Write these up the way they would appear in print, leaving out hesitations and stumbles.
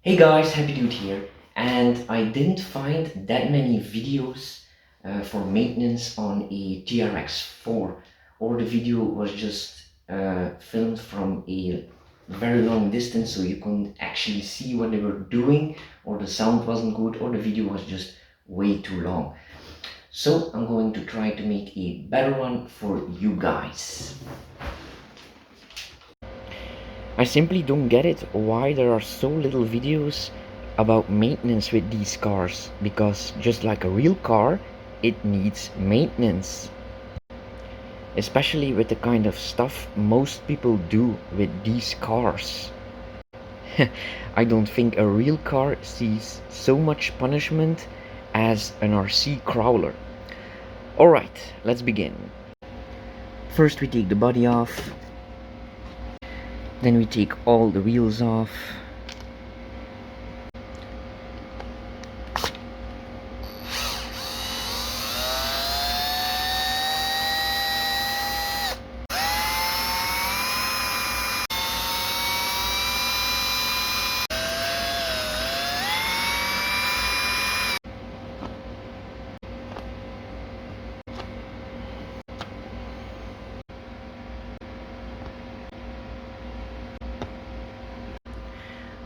Hey guys, Happy Dude here, and I didn't find that many videos for maintenance on a TRX-4, or the video was just filmed from a very long distance so you couldn't actually see what they were doing, or the sound wasn't good, or the video was just way too long. So I'm going to try to make a better one for you guys. I simply don't get it why there are so little videos about maintenance with these cars, because just like a real car, it needs maintenance. Especially with the kind of stuff most people do with these cars. I don't think a real car sees so much punishment as an RC crawler. Alright, let's begin. First we take the body off, then we take all the wheels off.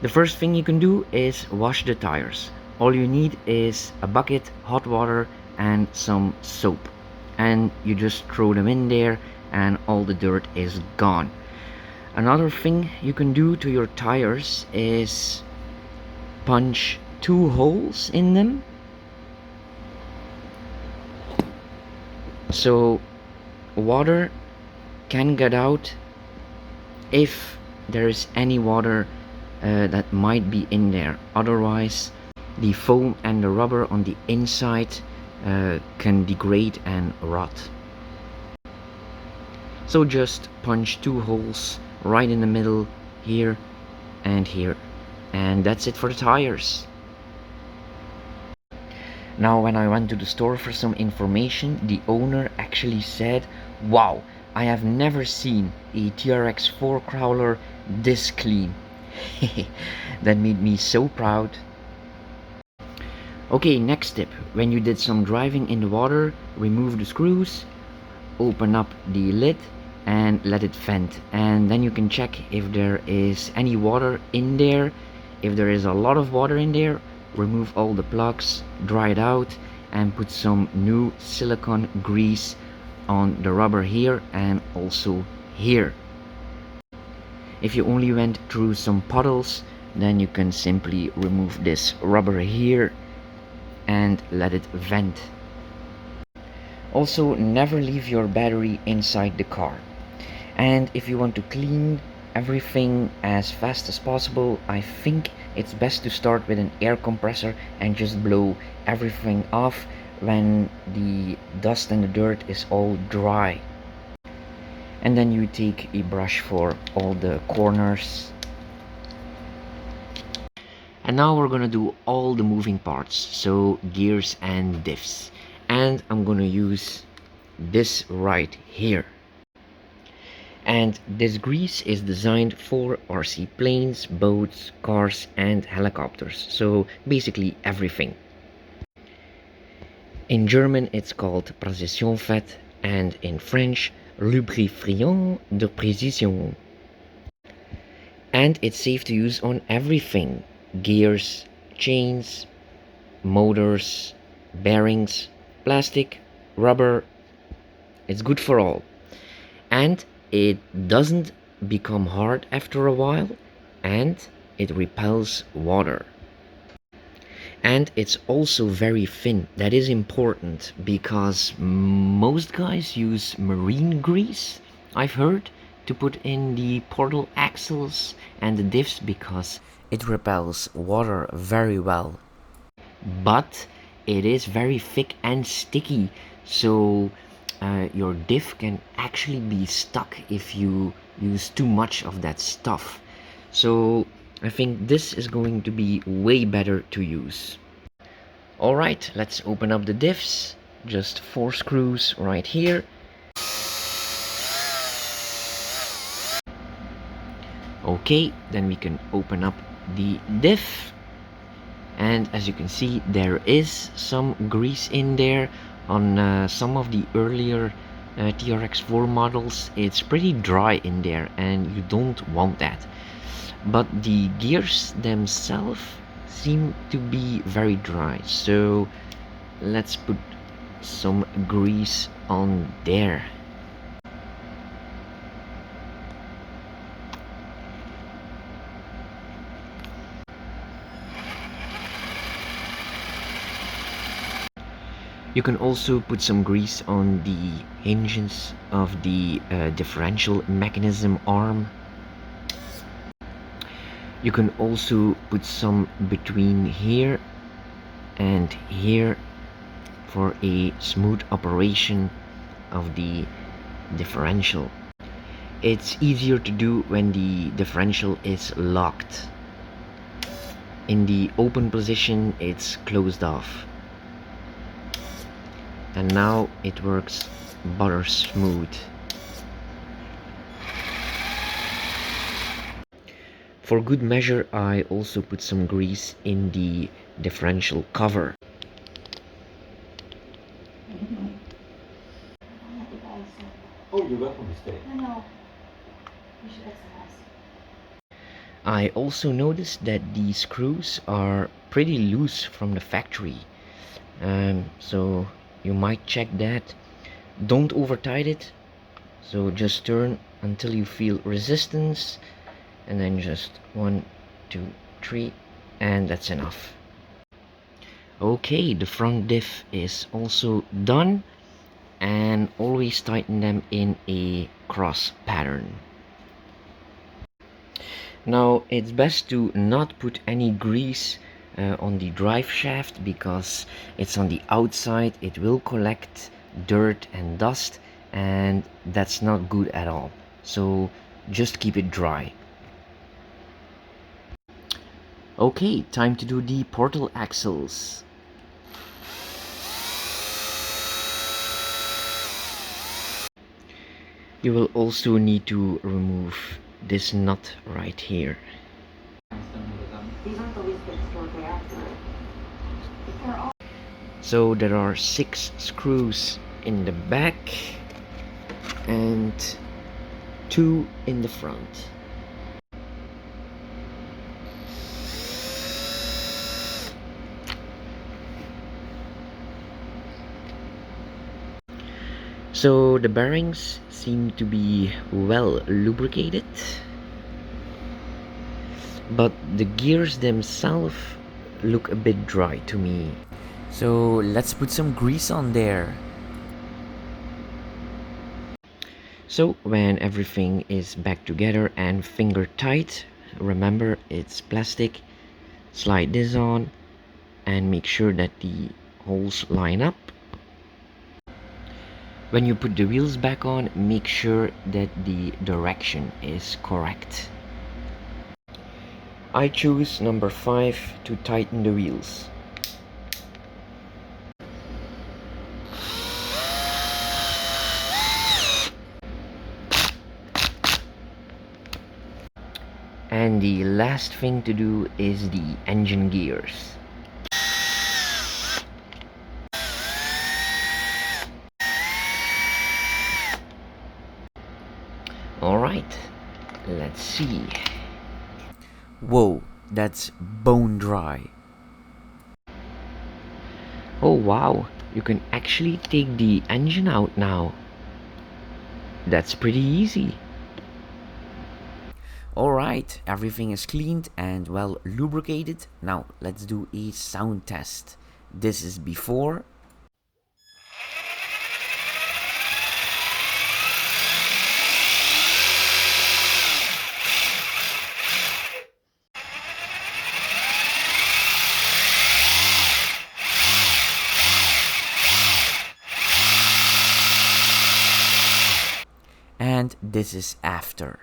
The first thing you can do is wash the tires. All you need is a bucket, hot water and some soap. And you just throw them in there and all the dirt is gone. Another thing you can do to your tires is punch 2 holes in them. So water can get out if there is any water that might be in there. Otherwise, the foam and the rubber on the inside can degrade and rot. So just punch 2 holes right in the middle, here and here, and that's it for the tires. Now when I went to the store for some information, the owner actually said, "Wow, I have never seen a TRX-4 crawler this clean." That made me so proud. Okay, next tip. When you did some driving in the water, remove the screws, open up the lid and let it vent. And then you can check if there is any water in there. If there is a lot of water in there, remove all the plugs, dry it out and put some new silicone grease on the rubber here and also here. If you only went through some puddles, then you can simply remove this rubber here and let it vent. Also, never leave your battery inside the car. And if you want to clean everything as fast as possible, I think it's best to start with an air compressor and just blow everything off when the dust and the dirt is all dry. And then you take a brush for all the corners. And now we're gonna do all the moving parts, so gears and diffs. And I'm gonna use this right here. And this grease is designed for RC planes, boats, cars and helicopters, so basically everything. In German it's called Précision-Fait, and in French lubrifiant de précision. And it's safe to use on everything: gears, chains, motors, bearings, plastic, rubber. It's good for all. And it doesn't become hard after a while, and it repels water. And it's also very thin. That is important because most guys use marine grease, I've heard, to put in the portal axles and the diffs because it repels water very well. But it is very thick and sticky, so your diff can actually be stuck if you use too much of that stuff. So I think this is going to be way better to use. Alright, let's open up the diffs. Just 4 screws right here. Okay, then we can open up the diff, and as you can see, there is some grease in there. On some of the earlier TRX-4 models, it's pretty dry in there and you don't want that. But the gears themselves seem to be very dry, so let's put some grease on there. You can also put some grease on the hinges of the differential mechanism arm. You can also put some between here and here for a smooth operation of the differential. It's easier to do when the differential is locked. In the open position, it's closed off. And now it works butter smooth. For good measure, I also put some grease in the differential cover. Oh, you're welcome to stay. No, you should exercise. I also noticed that the screws are pretty loose from the factory. So you might check that. Don't over tight it, so just turn until you feel resistance, and then just 1, 2, 3, and that's enough. Okay, the front diff is also done, and always tighten them in a cross pattern. Now it's best to not put any grease on the drive shaft, because it's on the outside. It will collect dirt and dust, and that's not good at all. So just keep it dry. Okay, time to do the portal axles. You will also need to remove this nut right here. So there are 6 screws in the back and 2 in the front. So the bearings seem to be well lubricated, but the gears themselves look a bit dry to me. So let's put some grease on there. So when everything is back together and finger tight, remember it's plastic, slide this on and make sure that the holes line up. When you put the wheels back on, make sure that the direction is correct. I choose number 5 to tighten the wheels. And the last thing to do is the engine gears. Alright, let's see. Whoa, that's bone dry. Oh wow, you can actually take the engine out now. That's pretty easy. Alright, everything is cleaned and well lubricated. Now let's do a sound test. This is before. And this is after.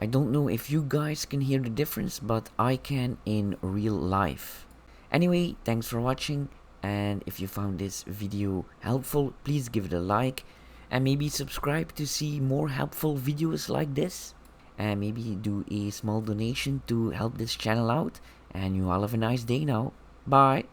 I don't know if you guys can hear the difference, but I can in real life. Anyway, thanks for watching, and if you found this video helpful, please give it a like and maybe subscribe to see more helpful videos like this, and maybe do a small donation to help this channel out. And you all have a nice day now. Bye.